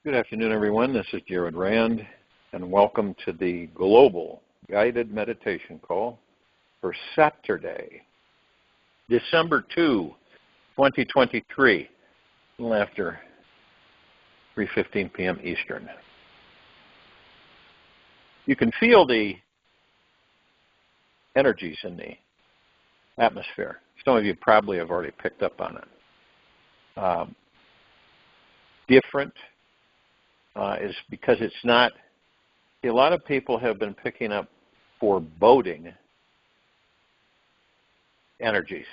Good afternoon, everyone. This is Jared Rand, and welcome to the Global Guided Meditation Call for Saturday, December 2, 2023, a little after 3:15 p.m. Eastern. You can feel the energies in the atmosphere. Some of you probably have already picked up on it. Different is because it's not, a lot of people have been picking up foreboding energies.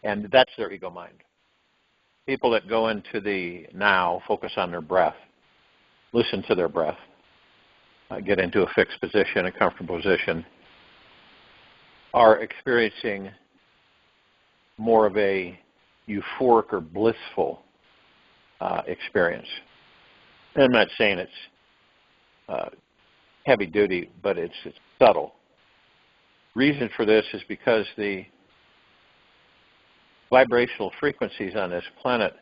And that's their ego mind. People that go into the now, focus on their breath, listen to their breath, get into a fixed position, a comfortable position, are experiencing more of a euphoric or blissful experience. And I'm not saying it's heavy duty, but it's subtle. Reason for this is because the vibrational frequencies on this planet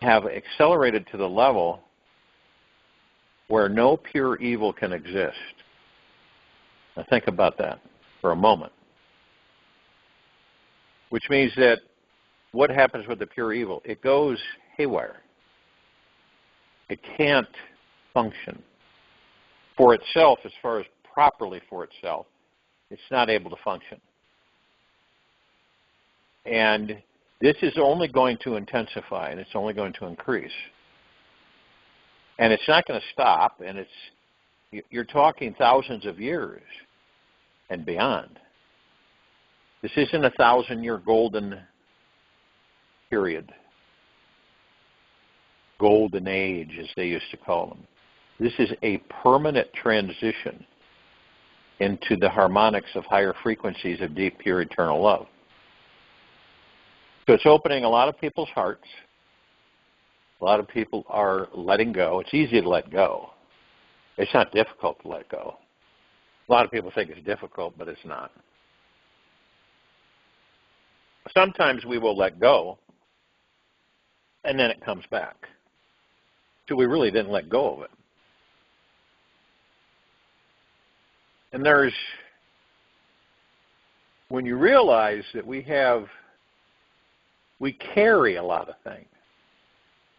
have accelerated to the level where no pure evil can exist. Now think about that for a moment. Which means that what happens with the pure evil? It goes haywire. It can't function for itself, as far as properly for itself. It's not able to function. And this is only going to intensify, and it's only going to increase. And it's not going to stop, and you're talking thousands of years and beyond. This isn't a 1,000-year golden period. Golden age, as they used to call them. This is a permanent transition into the harmonics of higher frequencies of deep, pure, eternal love. So it's opening a lot of people's hearts. A lot of people are letting go. It's easy to let go. It's not difficult to let go. A lot of people think it's difficult, but it's not. Sometimes we will let go, and then it comes back. So we really didn't let go of it. And when you realize that we carry a lot of things.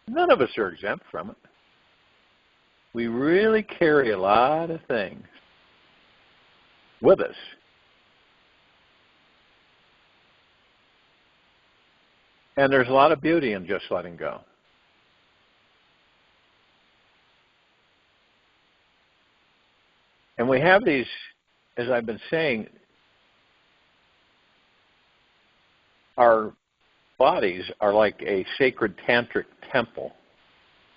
None of us are exempt from it. We really carry a lot of things with us. And there's a lot of beauty in just letting go. And we have these, as I've been saying, our bodies are like a sacred tantric temple.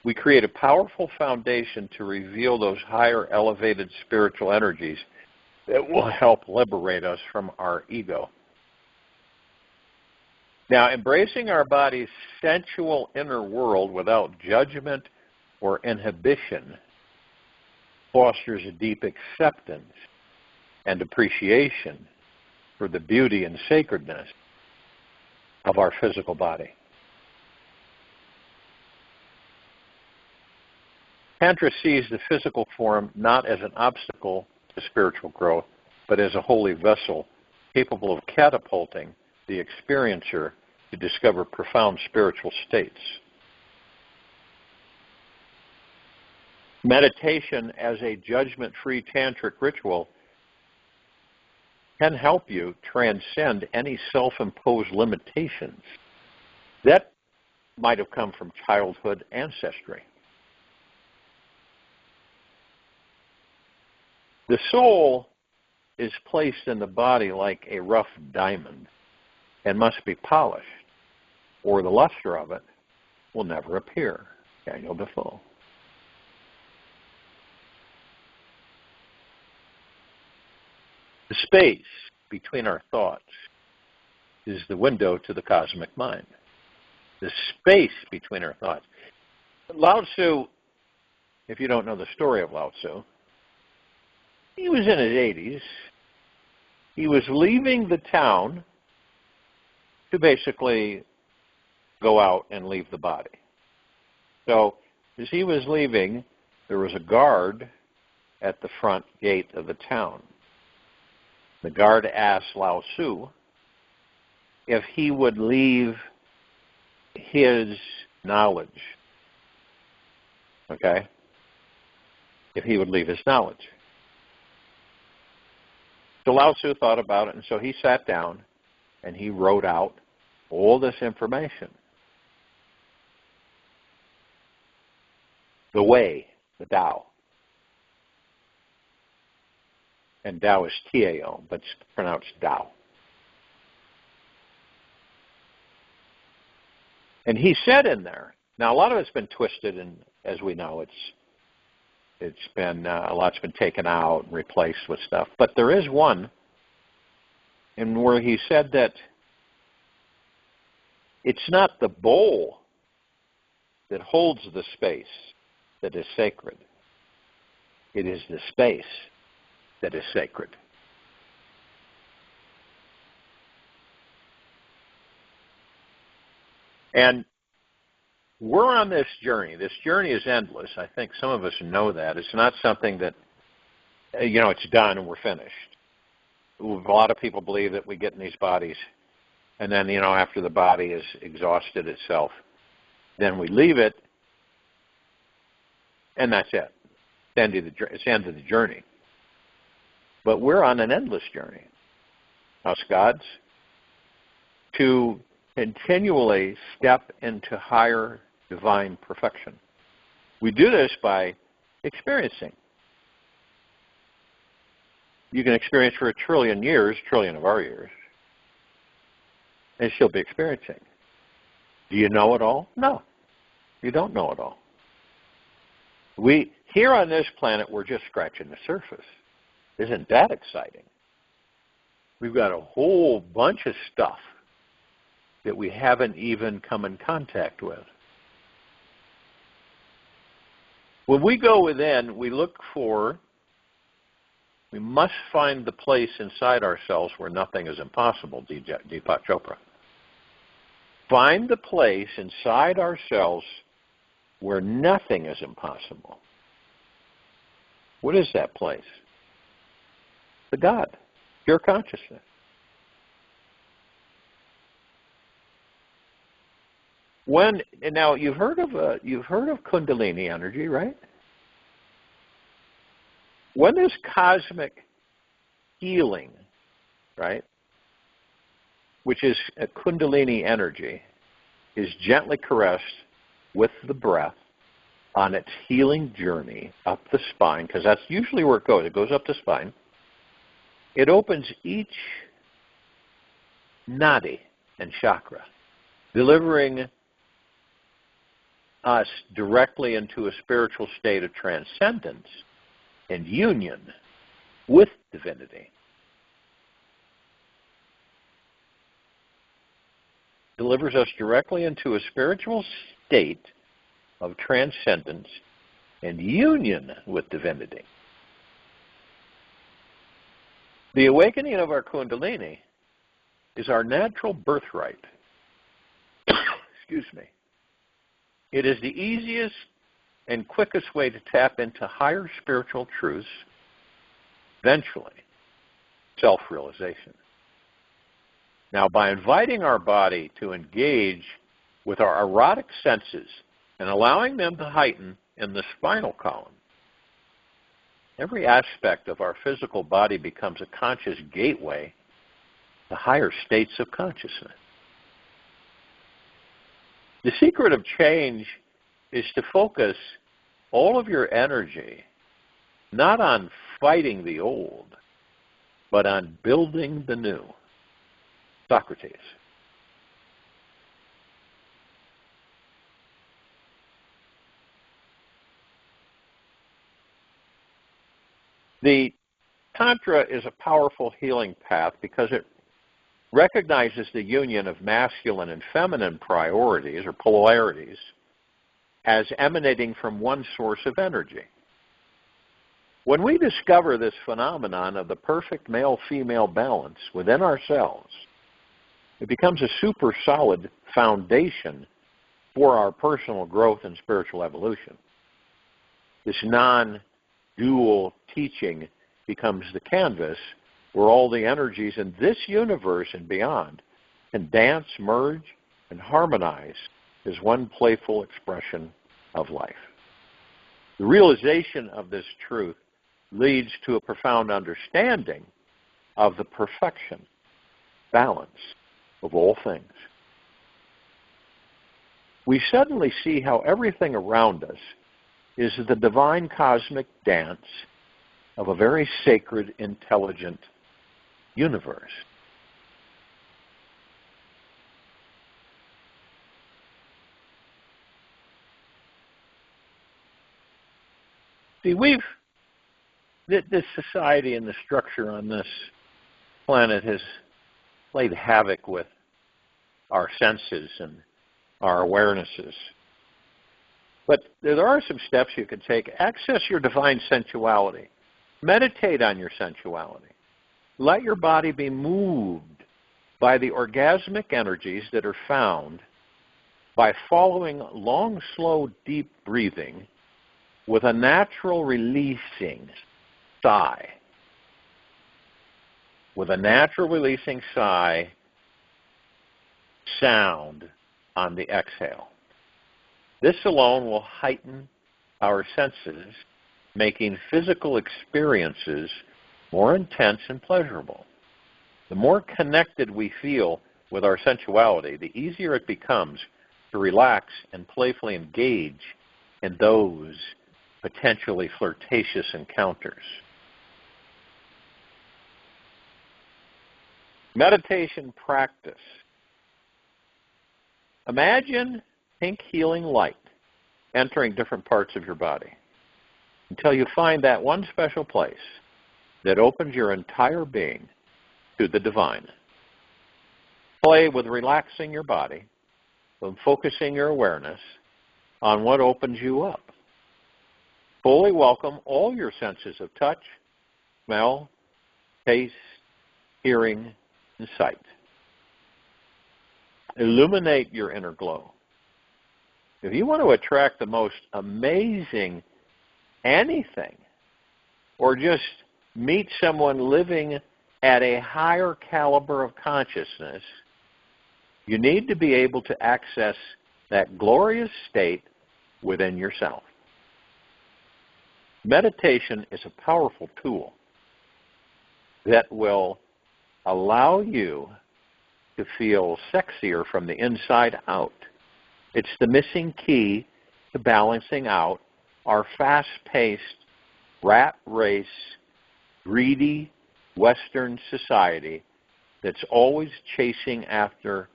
We create a powerful foundation to reveal those higher elevated spiritual energies that will help liberate us from our ego. Now, embracing our body's sensual inner world without judgment or inhibition fosters a deep acceptance and appreciation for the beauty and sacredness of our physical body. Tantra sees the physical form not as an obstacle to spiritual growth, but as a holy vessel capable of catapulting the experiencer to discover profound spiritual states. Meditation as a judgment-free tantric ritual can help you transcend any self-imposed limitations that might have come from childhood ancestry. The soul is placed in the body like a rough diamond and must be polished, or the luster of it will never appear. Daniel Defoe. The space between our thoughts is the window to the cosmic mind. The space between our thoughts. Lao Tzu, if you don't know the story of Lao Tzu, he was in his 80s. He was leaving the town to basically go out and leave the body. So as he was leaving, there was a guard at the front gate of the town. The guard asked Lao Tzu if he would leave his knowledge. Okay? If he would leave his knowledge. So Lao Tzu thought about it, and so he sat down and he wrote out all this information. The way, the Tao. And Tao is T-A-O, but it's pronounced Tao. And he said in there, now a lot of it's been twisted, and as we know, it's been a lot's been taken out and replaced with stuff. But there is one, and where he said that it's not the bowl that holds the space that is sacred. It is the space that is sacred. And we're on this journey. This journey is endless. I think some of us know that. It's not something that, it's done and we're finished. A lot of people believe that we get in these bodies and then, after the body is exhausted itself, then we leave it and that's it. It's the end of the journey. But we're on an endless journey, us gods, to continually step into higher divine perfection. We do this by experiencing. You can experience for 1 trillion years, trillion of our years, and still be experiencing. Do you know it all? No, you don't know it all. Here on this planet, we're just scratching the surface. Isn't that exciting? We've got a whole bunch of stuff that we haven't even come in contact with. When we go within, we must find the place inside ourselves where nothing is impossible, Deepak Chopra. Find the place inside ourselves where nothing is impossible. What is that place? The God, pure consciousness. Now you've heard of Kundalini energy, right? When this cosmic healing, right, which is a Kundalini energy, is gently caressed with the breath on its healing journey up the spine, because that's usually where it goes. It goes up the spine. It opens each nadi and chakra, delivering us directly into a spiritual state of transcendence and union with divinity. Delivers us directly into a spiritual state of transcendence and union with divinity. The awakening of our Kundalini is our natural birthright. Excuse me. It is the easiest and quickest way to tap into higher spiritual truths, eventually, self-realization. Now, by inviting our body to engage with our erotic senses and allowing them to heighten in the spinal column, every aspect of our physical body becomes a conscious gateway to higher states of consciousness. The secret of change is to focus all of your energy not on fighting the old, but on building the new. Socrates. The Tantra is a powerful healing path because it recognizes the union of masculine and feminine priorities or polarities as emanating from one source of energy. When we discover this phenomenon of the perfect male-female balance within ourselves, It becomes a super solid foundation for our personal growth and spiritual evolution. This non-dual teaching becomes the canvas where all the energies in this universe and beyond can dance, merge, and harmonize as one playful expression of life. The realization of this truth leads to a profound understanding of the perfection, balance of all things. We suddenly see how everything around us is the divine cosmic dance of a very sacred, intelligent universe. See, this society and the structure on this planet has played havoc with our senses and our awarenesses. But there are some steps you can take. Access your divine sensuality. Meditate on your sensuality. Let your body be moved by the orgasmic energies that are found by following long, slow, deep breathing with a natural releasing sigh. With a natural releasing sigh sound on the exhale. This alone will heighten our senses, making physical experiences more intense and pleasurable. The more connected we feel with our sensuality, the easier it becomes to relax and playfully engage in those potentially flirtatious encounters. Meditation practice. Imagine pink healing light entering different parts of your body until you find that one special place that opens your entire being to the divine. Play with relaxing your body and focusing your awareness on what opens you up. Fully welcome all your senses of touch, smell, taste, hearing, and sight. Illuminate your inner glow. If you want to attract the most amazing anything, or just meet someone living at a higher caliber of consciousness, you need to be able to access that glorious state within yourself. Meditation is a powerful tool that will allow you to feel sexier from the inside out. It's the missing key to balancing out our fast-paced, rat race, greedy Western society that's always chasing after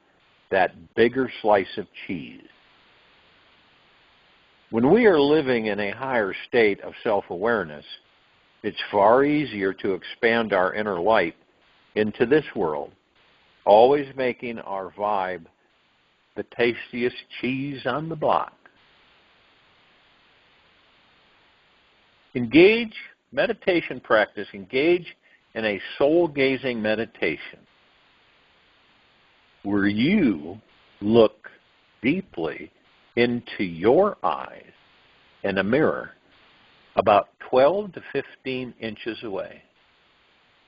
that bigger slice of cheese. When we are living in a higher state of self-awareness, it's far easier to expand our inner light into this world, always making our vibe the tastiest cheese on the block. Engage meditation practice. Engage in a soul-gazing meditation where you look deeply into your eyes in a mirror about 12 to 15 inches away.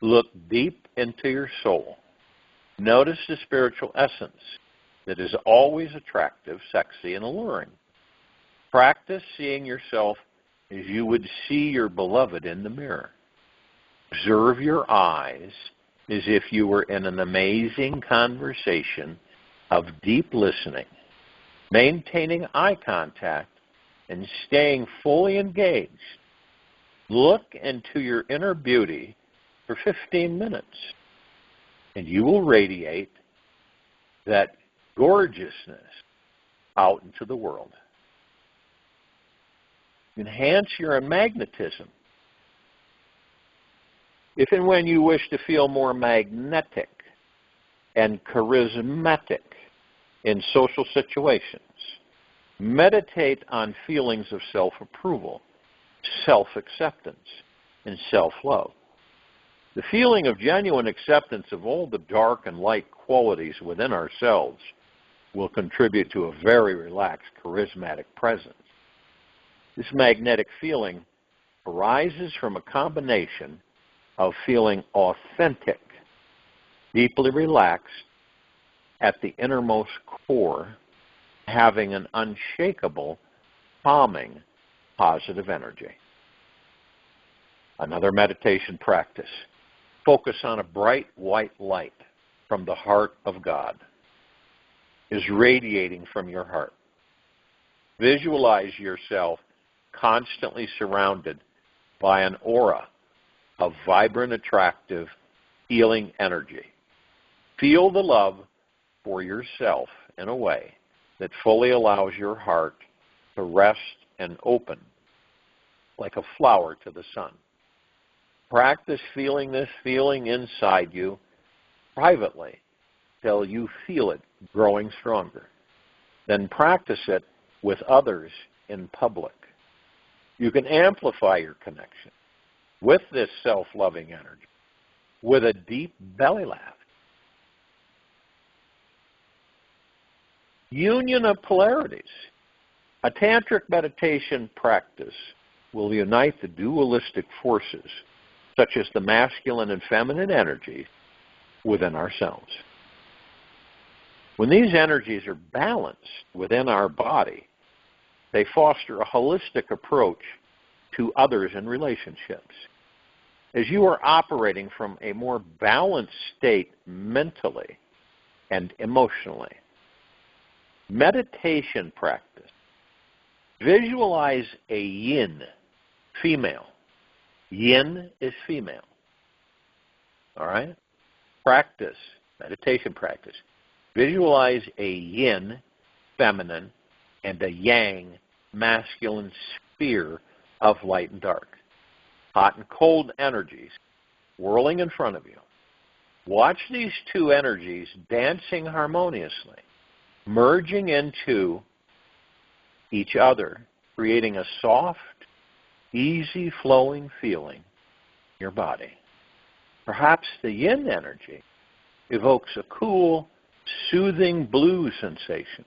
Look deep into your soul. Notice the spiritual essence that is always attractive, sexy, and alluring. Practice seeing yourself as you would see your beloved in the mirror. Observe your eyes as if you were in an amazing conversation of deep listening, maintaining eye contact and staying fully engaged. Look into your inner beauty for 15 minutes, and you will radiate that gorgeousness out into the world. Enhance your magnetism. If and when you wish to feel more magnetic and charismatic in social situations, meditate on feelings of self-approval, self-acceptance, and self-love. The feeling of genuine acceptance of all the dark and light qualities within ourselves will contribute to a very relaxed, charismatic presence. This magnetic feeling arises from a combination of feeling authentic, deeply relaxed at the innermost core, having an unshakable, calming, positive energy. Another meditation practice. Focus on a bright white light from the heart of God is radiating from your heart. Visualize yourself constantly surrounded by an aura of vibrant, attractive, healing energy. Feel the love for yourself in a way that fully allows your heart to rest and open like a flower to the sun. Practice feeling this feeling inside you privately till you feel it growing stronger. Then practice it with others in public. You can amplify your connection with this self-loving energy with a deep belly laugh. Union of polarities. A tantric meditation practice will unite the dualistic forces, such as the masculine and feminine energies, within ourselves. When these energies are balanced within our body, they foster a holistic approach to others in relationships. As you are operating from a more balanced state mentally and emotionally, meditation practice. Visualize a yin, female. Yin is female. All right? Practice, meditation practice. Visualize a yin, feminine, and a yang, masculine sphere of light and dark. Hot and cold energies whirling in front of you. Watch these two energies dancing harmoniously, merging into each other, creating a soft, easy-flowing feeling in your body. Perhaps the yin energy evokes a cool, soothing blue sensation,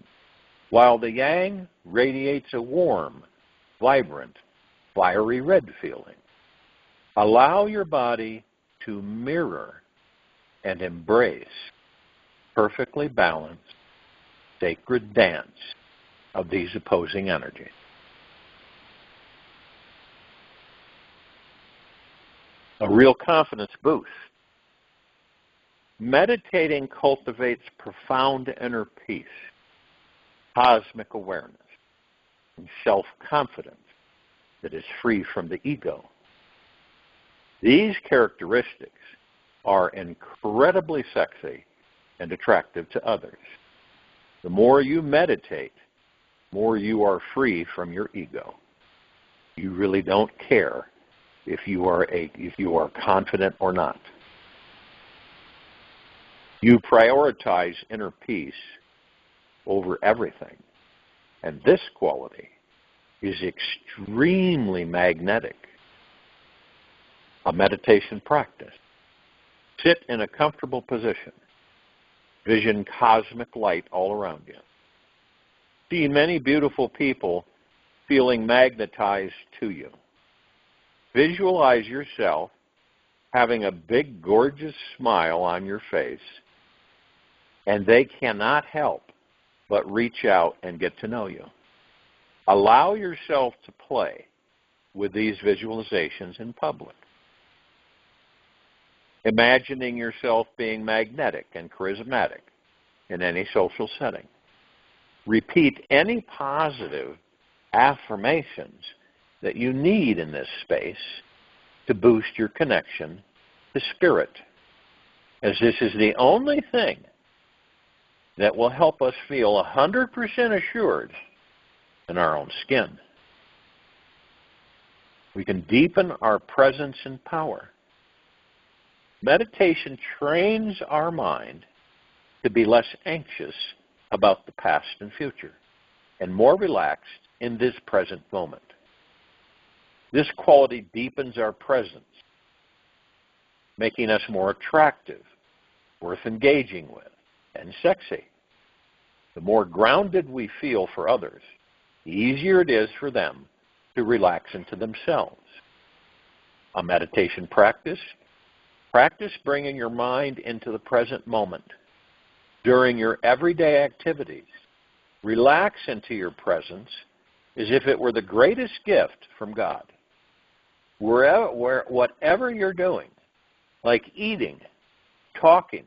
while the yang radiates a warm, vibrant, fiery red feeling. Allow your body to mirror and embrace perfectly balanced, sacred dance of these opposing energies. A real confidence boost. Meditating cultivates profound inner peace, cosmic awareness, and self-confidence that is free from the ego. These characteristics are incredibly sexy and attractive to others. The more you meditate, the more you are free from your ego. You really don't care if you are confident or not. You prioritize inner peace over everything, and this quality is extremely magnetic. A meditation practice. Sit in a comfortable position. Vision cosmic light all around you. See many beautiful people feeling magnetized to you. Visualize yourself having a big, gorgeous smile on your face, and they cannot help but reach out and get to know you. Allow yourself to play with these visualizations in public. Imagining yourself being magnetic and charismatic in any social setting. Repeat any positive affirmations that you need in this space to boost your connection to spirit, as this is the only thing that will help us feel 100% assured in our own skin. We can deepen our presence and power. Meditation trains our mind to be less anxious about the past and future and more relaxed in this present moment. This quality deepens our presence making us more attractive, worth engaging with, and sexy. The more grounded we feel for others, the easier it is for them to relax into themselves. A meditation practice bringing your mind into the present moment. During your everyday activities, relax into your presence as if it were the greatest gift from God. Whatever you're doing, like eating, talking,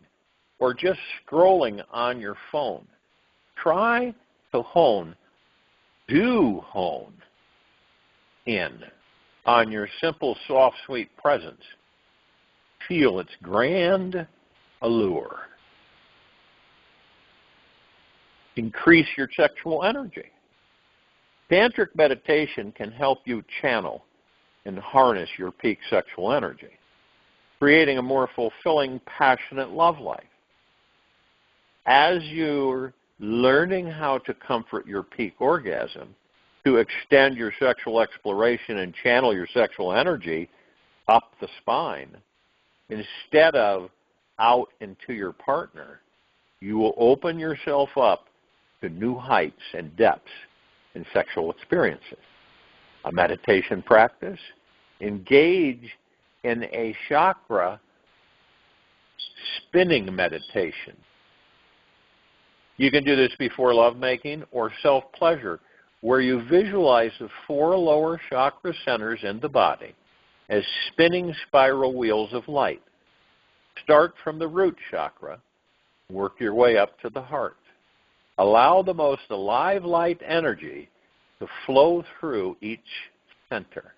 or just scrolling on your phone, try to hone in on your simple, soft, sweet presence. Feel its grand allure. Increase your sexual energy. Tantric meditation can help you channel and harness your peak sexual energy, creating a more fulfilling, passionate love life. As you're learning how to comfort your peak orgasm, to extend your sexual exploration and channel your sexual energy up the spine, instead of out into your partner, you will open yourself up to new heights and depths in sexual experiences. A meditation practice, engage in a chakra spinning meditation. You can do this before lovemaking or self-pleasure, where you visualize the 4 lower chakra centers in the body as spinning spiral wheels of light. Start from the root chakra, work your way up to the heart. Allow the most alive light energy to flow through each center,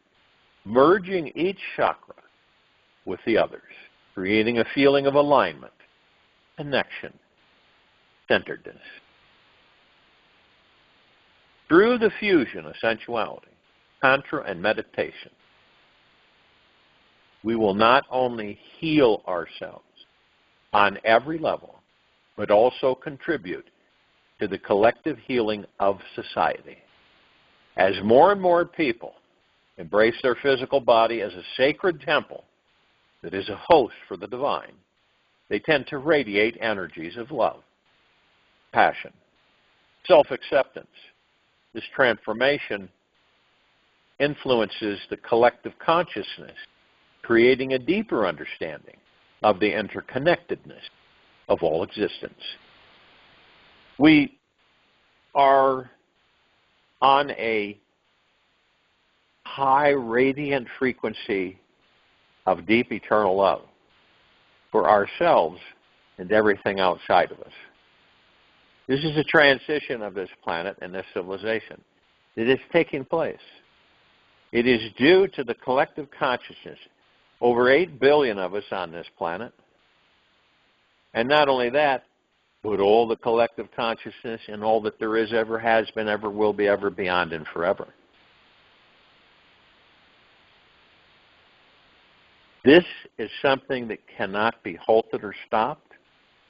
merging each chakra with the others, creating a feeling of alignment, connection, centeredness. Through the fusion of sensuality, tantra, and meditation, we will not only heal ourselves on every level, but also contribute to the collective healing of society. As more and more people embrace their physical body as a sacred temple that is a host for the divine, they tend to radiate energies of love, passion, self-acceptance. This transformation influences the collective consciousness, creating a deeper understanding of the interconnectedness of all existence. We are on a high radiant frequency of deep eternal love for ourselves and everything outside of us. This is a transition of this planet and this civilization. It is taking place. It is due to the collective consciousness. Over 8 billion of us on this planet. And not only that, but all the collective consciousness and all that there is, ever has been, ever will be, ever beyond, and forever. This is something that cannot be halted or stopped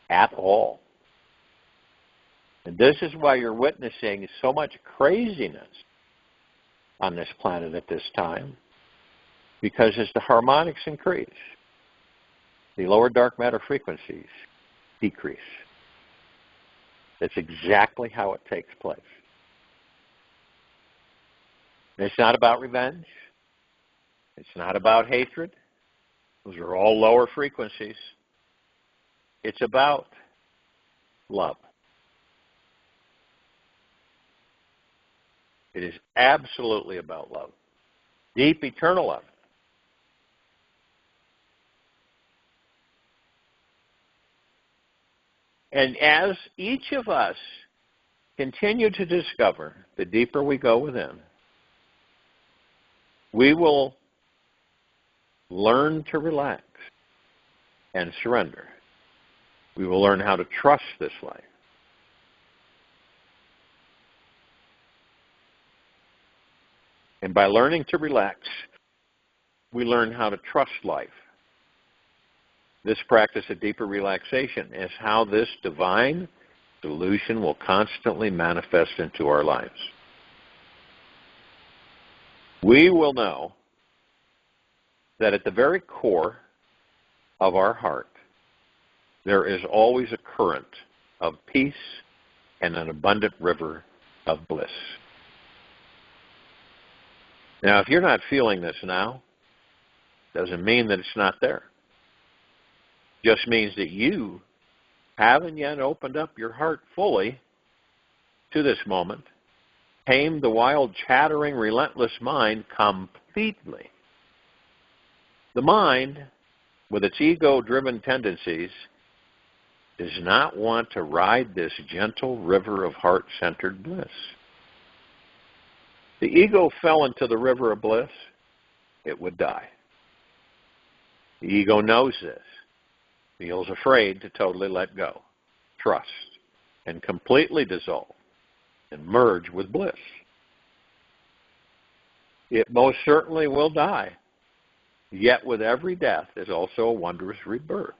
at all. And this is why you're witnessing so much craziness on this planet at this time. Because as the harmonics increase, the lower dark matter frequencies decrease. That's exactly how it takes place. And it's not about revenge. It's not about hatred. Those are all lower frequencies. It's about love. It is absolutely about love. Deep, eternal love. And as each of us continue to discover, the deeper we go within, we will learn to relax and surrender. We will learn how to trust this life. And by learning to relax, we learn how to trust life. This practice of deeper relaxation is how this divine solution will constantly manifest into our lives. We will know that at the very core of our heart, there is always a current of peace and an abundant river of bliss. Now, if you're not feeling this now, doesn't mean that it's not there. Just means that you haven't yet opened up your heart fully to this moment, tamed the wild, chattering, relentless mind completely. The mind, with its ego-driven tendencies, does not want to ride this gentle river of heart-centered bliss. The ego fell into the river of bliss, it would die. The ego knows this, feels afraid to totally let go, trust, and completely dissolve and merge with bliss. It most certainly will die, yet with every death is also a wondrous rebirth.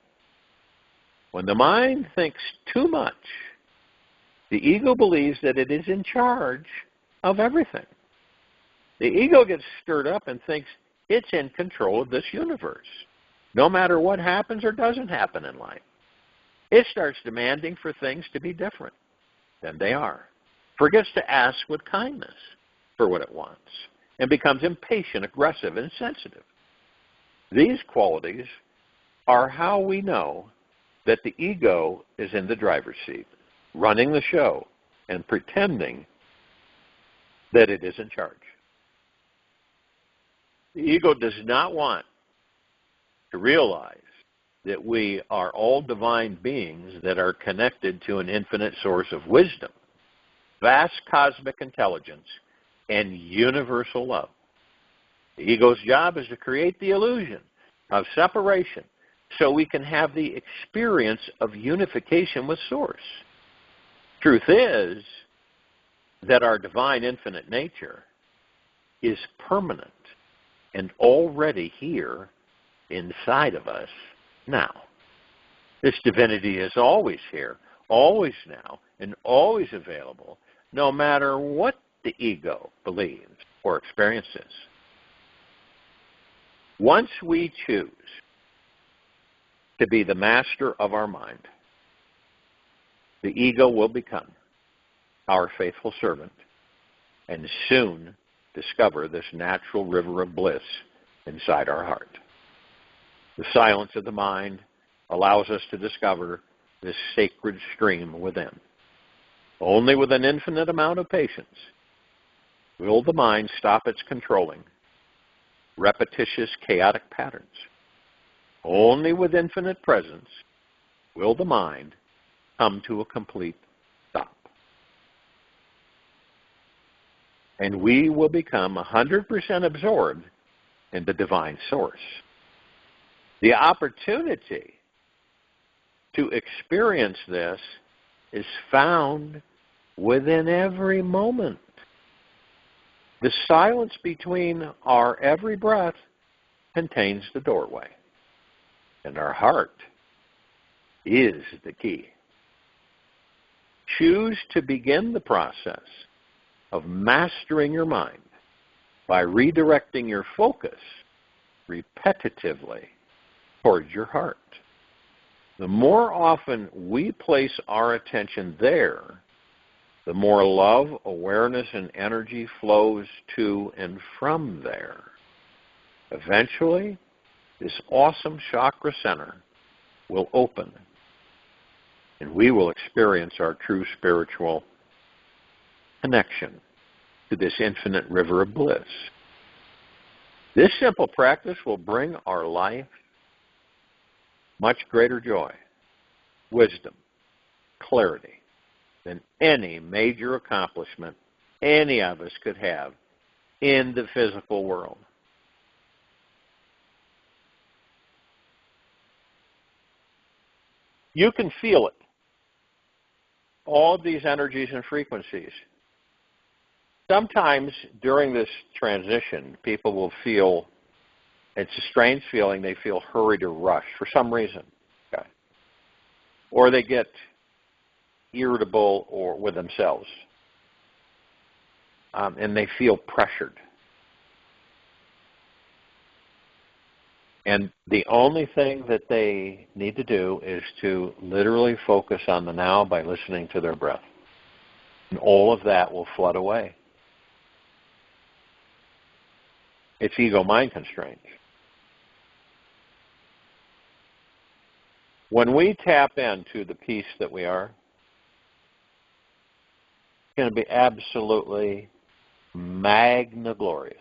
When the mind thinks too much, the ego believes that it is in charge of everything. The ego gets stirred up and thinks it's in control of this universe, no matter what happens or doesn't happen in life. It starts demanding for things to be different than they are, forgets to ask with kindness for what it wants, and becomes impatient, aggressive, and insensitive. These qualities are how we know that the ego is in the driver's seat, running the show and pretending that it is in charge. The ego does not want to realize that we are all divine beings that are connected to an infinite source of wisdom, vast cosmic intelligence, and universal love. The ego's job is to create the illusion of separation so we can have the experience of unification with Source. Truth is that our divine infinite nature is permanent and already here inside of us now. This divinity is always here, always now, and always available, no matter what the ego believes or experiences. Once we choose to be the master of our mind, the ego will become our faithful servant and soon discover this natural river of bliss inside our heart. The silence of the mind allows us to discover this sacred stream within. Only with an infinite amount of patience will the mind stop its controlling, repetitious, chaotic patterns. Only with infinite presence will the mind come to a complete stop. And we will become 100% absorbed in the divine source. The opportunity to experience this is found within every moment. The silence between our every breath contains the doorway, and our heart is the key. Choose to begin the process of mastering your mind by redirecting your focus repetitively towards your heart. The more often we place our attention there, the more love, awareness, and energy flows to and from there. Eventually, this awesome chakra center will open, and we will experience our true spiritual connection to this infinite river of bliss. This simple practice will bring our life much greater joy, wisdom, clarity than any major accomplishment any of us could have in the physical world. You can feel it. All of these energies and frequencies. Sometimes during this transition, people will feel, it's a strange feeling, they feel hurried or rushed for some reason. Okay. Or they get irritable or with themselves. And they feel pressured. And the only thing that they need to do is to literally focus on the now by listening to their breath. And all of that will flood away. It's ego-mind constraints. When we tap into the peace that we are, it's going to be absolutely magna glorious.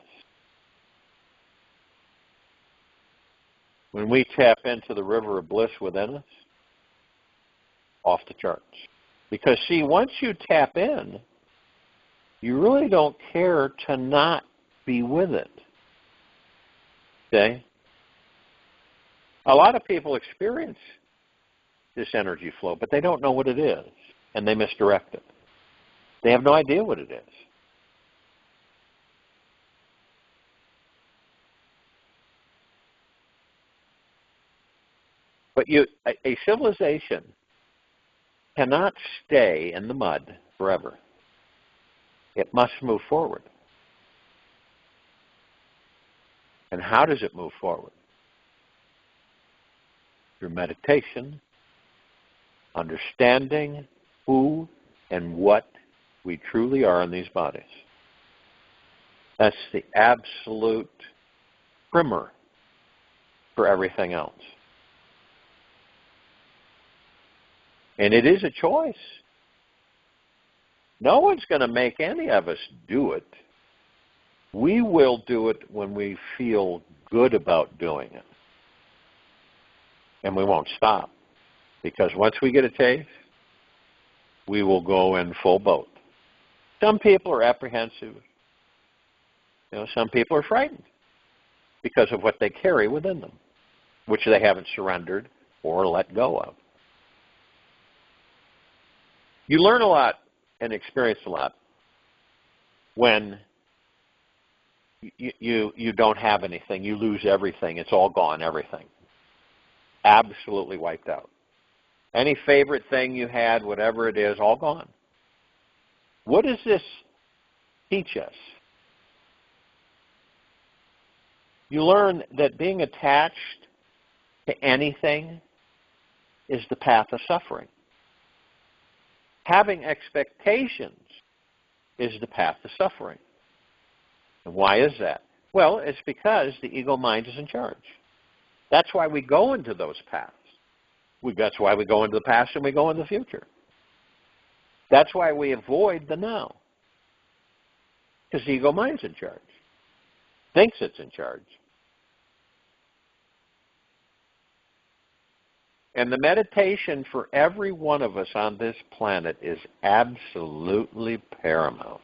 When we tap into the river of bliss within us, off the charts. Because, see, once you tap in, you really don't care to not be with it. Okay? A lot of people experience this energy flow, but they don't know what it is, and they misdirect it. They have no idea what it is. But a civilization cannot stay in the mud forever. It must move forward. And how does it move forward? Through meditation, understanding who and what we truly are in these bodies. That's the absolute primer for everything else. And it is a choice. No one's going to make any of us do it. We will do it when we feel good about doing it. And we won't stop. Because once we get a taste, we will go in full boat. Some people are apprehensive. Some people are frightened because of what they carry within them, which they haven't surrendered or let go of. You learn a lot and experience a lot when you don't have anything. You lose everything. It's all gone, everything. Absolutely wiped out. Any favorite thing you had, whatever it is, all gone. What does this teach us? You learn that being attached to anything is the path of suffering. Having expectations is the path to suffering. And why is that? Well, it's because the ego mind is in charge. That's why we go into those paths. That's why we go into the past and we go into the future. That's why we avoid the now. Because the ego mind's in charge. Thinks it's in charge. And the meditation for every one of us on this planet is absolutely paramount.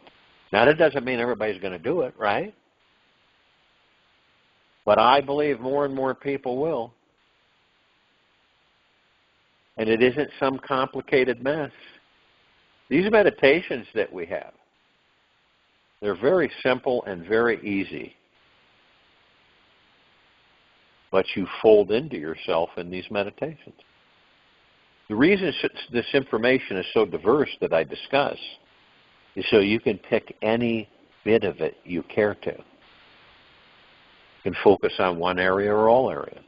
Now, that doesn't mean everybody's going to do it, right? But I believe more and more people will. And it isn't some complicated mess. These meditations that we have, they're very simple and very easy. But you fold into yourself in these meditations. The reason this information is so diverse that I discuss is so you can pick any bit of it you care to. You can focus on one area or all areas.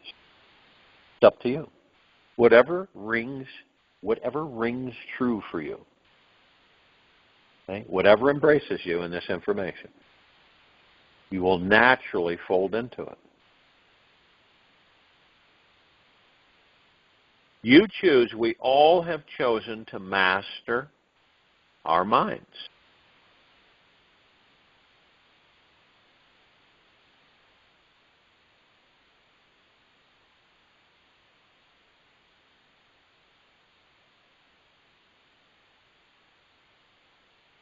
It's up to you. Whatever rings true for you. Okay? Whatever embraces you in this information, you will naturally fold into it. You choose. We all have chosen to master our minds.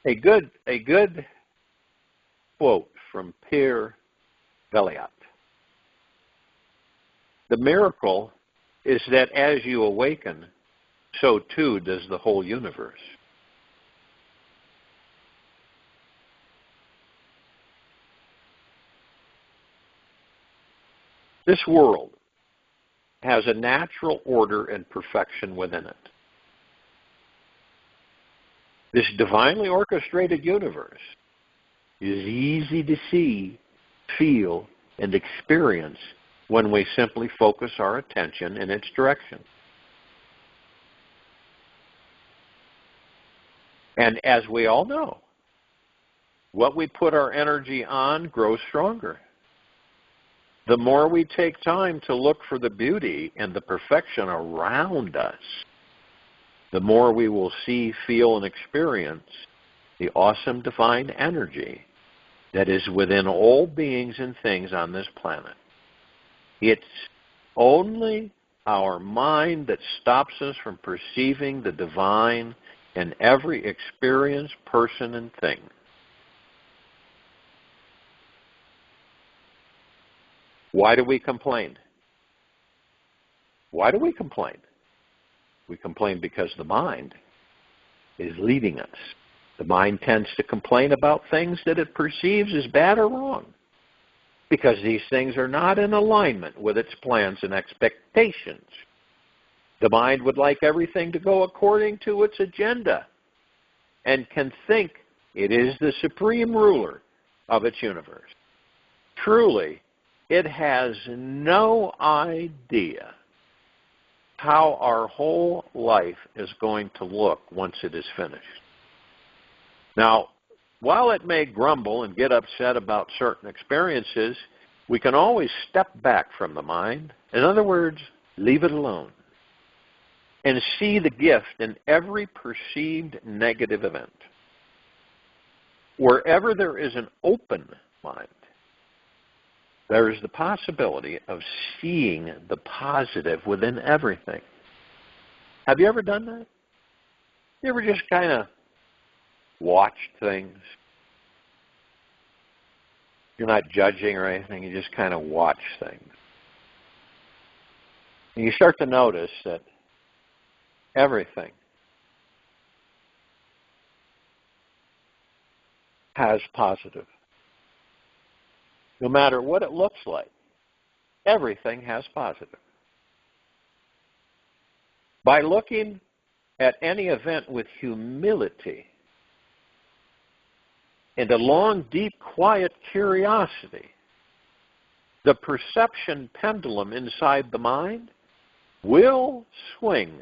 A good quote from Pierre Galactic. The miracle is that as you awaken, so too does the whole universe. This world has a natural order and perfection within it. This divinely orchestrated universe is easy to see, feel, and experience when we simply focus our attention in its direction. And as we all know, what we put our energy on grows stronger. The more we take time to look for the beauty and the perfection around us, the more we will see, feel, and experience the awesome divine energy that is within all beings and things on this planet. It's only our mind that stops us from perceiving the divine in every experience, person, and thing. Why do we complain? Why do we complain? We complain because the mind is leading us. The mind tends to complain about things that it perceives as bad or wrong because these things are not in alignment with its plans and expectations. The mind would like everything to go according to its agenda and can think it is the supreme ruler of its universe. Truly, it has no idea how our whole life is going to look once it is finished. Now, while it may grumble and get upset about certain experiences, we can always step back from the mind. In other words, leave it alone and see the gift in every perceived negative event. Wherever there is an open mind, there is the possibility of seeing the positive within everything. Have you ever done that? You ever just kind of watched things? You're not judging or anything, you just kind of watch things. And you start to notice that everything has positive. No matter what it looks like, everything has positive. By looking at any event with humility and a long, deep, quiet curiosity, the perception pendulum inside the mind will swing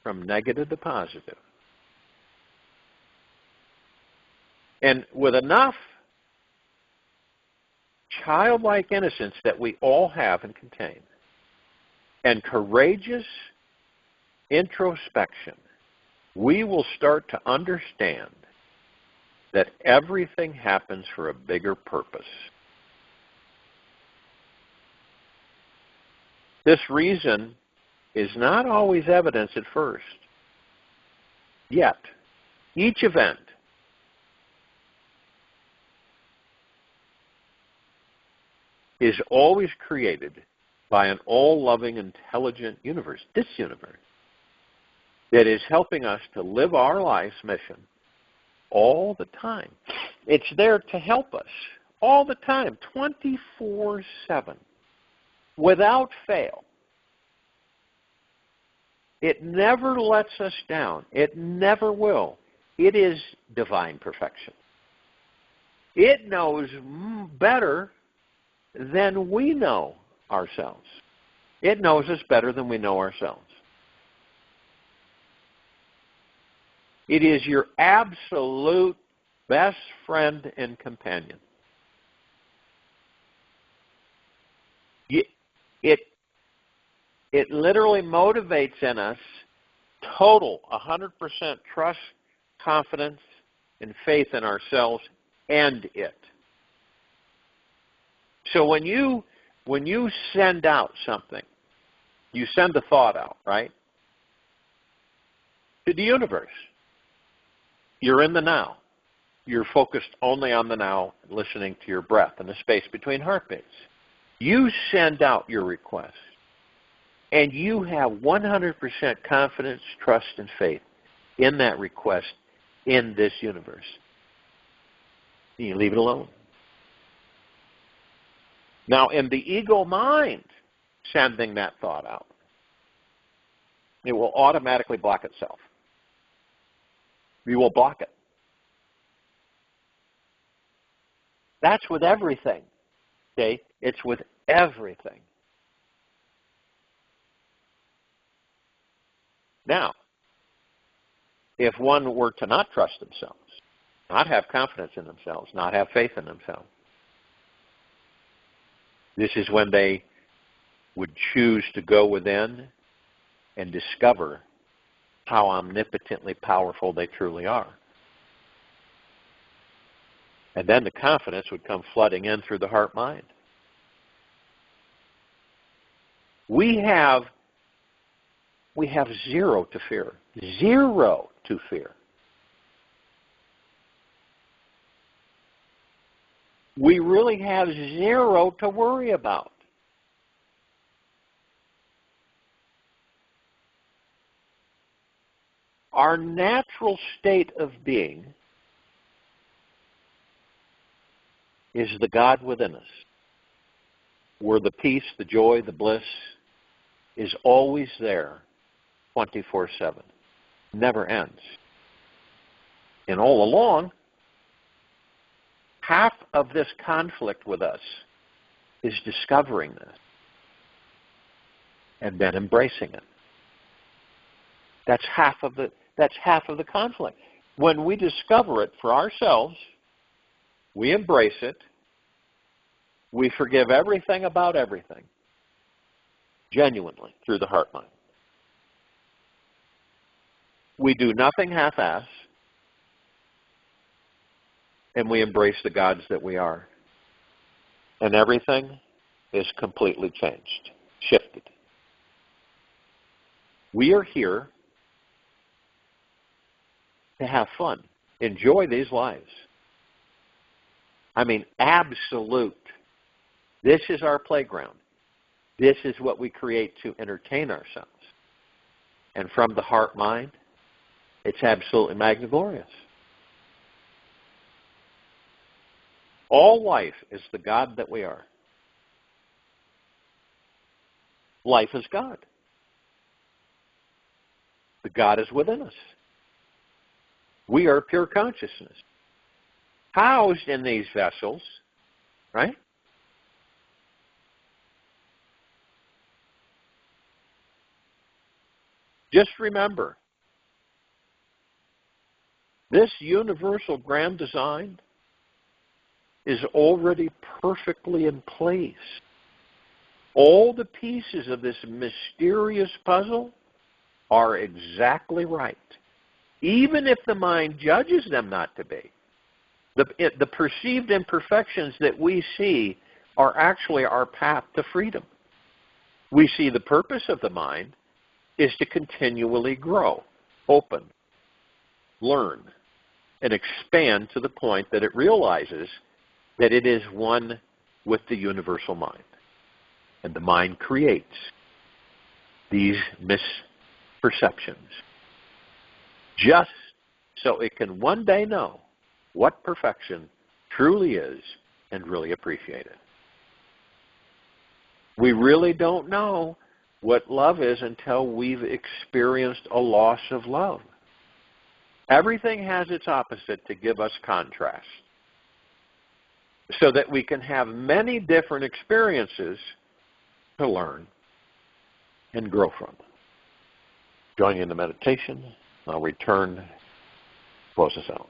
from negative to positive. And with enough childlike innocence that we all have and contain, and courageous introspection, we will start to understand that everything happens for a bigger purpose. This reason is not always evident at first. Yet, each event is always created by an all-loving, intelligent universe, this universe, that is helping us to live our life's mission all the time. It's there to help us all the time, 24/7, without fail. It never lets us down. It never will. It is divine perfection. It knows better than we know ourselves. It knows us better than we know ourselves. It is your absolute best friend and companion. It literally motivates in us total 100% trust, confidence, and faith in ourselves and it. So when you send out something, you send a thought out, right? To the universe. You're in the now. You're focused only on the now, listening to your breath and the space between heartbeats. You send out your request, and you have 100% confidence, trust, and faith in that request in this universe. And you leave it alone. Now, in the ego mind sending that thought out, it will automatically block itself. We will block it. That's with everything. Okay? It's with everything. Now, if one were to not trust themselves, not have confidence in themselves, not have faith in themselves, this is when they would choose to go within and discover how omnipotently powerful they truly are. And then the confidence would come flooding in through the heart-mind. We have zero to fear. Zero to fear. We really have zero to worry about. Our natural state of being is the God within us, where the peace, the joy, the bliss is always there 24/7, never ends. And all along, half of this conflict with us is discovering this and then embracing it. That's half of the conflict. When we discover it for ourselves, we embrace it, we forgive everything about everything, genuinely, through the heart-mind. We do nothing half-ass, and we embrace the gods that we are. And everything is completely changed, shifted. We are here to have fun, enjoy these lives. I mean, absolute. This is our playground. This is what we create to entertain ourselves. And from the heart-mind, it's absolutely magniglorious. All life is the God that we are. Life is God. The God is within us. We are pure consciousness, housed in these vessels, right? Just remember, this universal grand design is already perfectly in place. All the pieces of this mysterious puzzle are exactly right, even if the mind judges them not to be. The perceived imperfections that we see are actually our path to freedom. We see the purpose of the mind is to continually grow, open, learn, and expand to the point that it realizes that it is one with the universal mind. And the mind creates these misperceptions just so it can one day know what perfection truly is and really appreciate it. We really don't know what love is until we've experienced a loss of love. Everything has its opposite to give us contrast, so that we can have many different experiences to learn and grow from. Join you in the meditation. I'll return, close us out.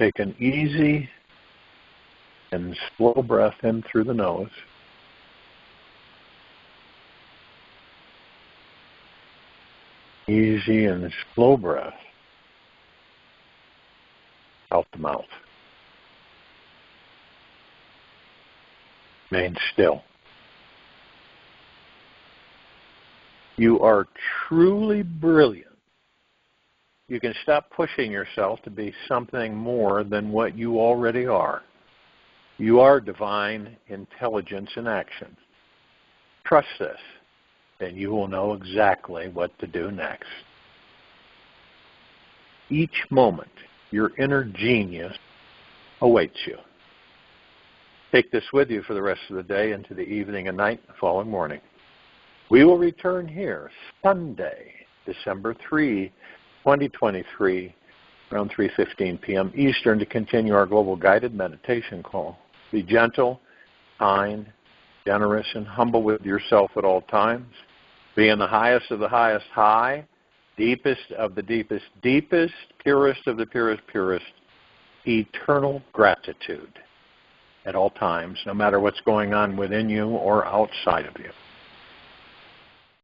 Take an easy and slow breath in through the nose. Easy and slow breath out the mouth. Remain still. You are truly brilliant. You can stop pushing yourself to be something more than what you already are. You are divine intelligence in action. Trust this, and you will know exactly what to do next. Each moment, your inner genius awaits you. Take this with you for the rest of the day into the evening and night the following morning. We will return here Sunday, December 3, 2023, around 3:15 p.m. Eastern to continue our global guided meditation call. Be gentle, kind, generous, and humble with yourself at all times. Be in the highest of the highest high, deepest of the deepest deepest, purest of the purest purest, eternal gratitude at all times, no matter what's going on within you or outside of you.